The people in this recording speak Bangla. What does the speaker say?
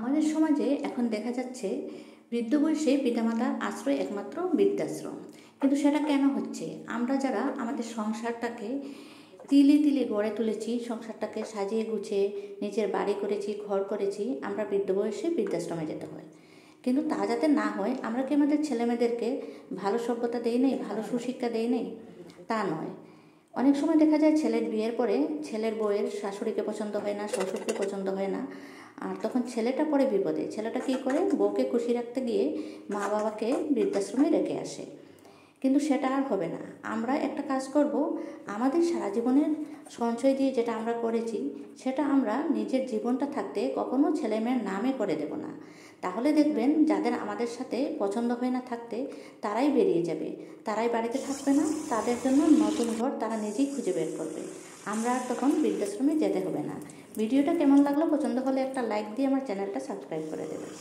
আমাদের সমাজে এখন দেখা যাচ্ছে বৃদ্ধ বয়সে পিতামাতার আশ্রয় একমাত্র বৃদ্ধাশ্রম। কিন্তু সেটা কেন হচ্ছে? আমরা যারা আমাদের সংসারটাকে তিলে তিলে গড়ে তুলেছি, সংসারটাকে সাজিয়ে গুছিয়ে নিজের বাড়ি করেছি, ঘর করেছি, আমরা বৃদ্ধ বয়সে বৃদ্ধাশ্রমে যেতে হয়। কিন্তু তা যাতে না হয়, আমরা কি আমাদের ছেলেমেয়েদেরকে ভালো সভ্যতা দেই নেই, ভালো সুশিক্ষা দেই নেই? তা নয়। অনেক সময় দেখা যায় ছেলের বিয়ের পরে ছেলের বউয়ের শাশুড়িকে পছন্দ হয় না, শ্বশুরকে পছন্দ হয় না, আর তখন ছেলেটা পড়ে বিপদে। ছেলেটা কী করে? বউকে খুশি রাখতে গিয়ে মা বাবাকে বৃদ্ধাশ্রমে রেখে আসে। কিন্তু সেটা আর হবে না। আমরা একটা কাজ করব, আমাদের সারা জীবনের সঞ্চয় দিয়ে যেটা আমরা করেছি সেটা আমরা নিজের জীবনটা থাকতে কখনো ছেলেমেয়ের নামে করে দেব না। তাহলে দেখবেন যাদের আমাদের সাথে পছন্দ হয় না থাকতে, তারাই বেরিয়ে যাবে, তারাই বাড়িতে থাকবে না, তাদের জন্য নতুন ঘর তারা নিজেই খুঁজে বের করবে। আমরা আর তখন বৃদ্ধাশ্রমে যেতে হবে না। ভিডিওটা কেমন লাগলো? পছন্দ হলে একটা লাইক দিয়ে আমার চ্যানেলটা সাবস্ক্রাইব করে দেবেন।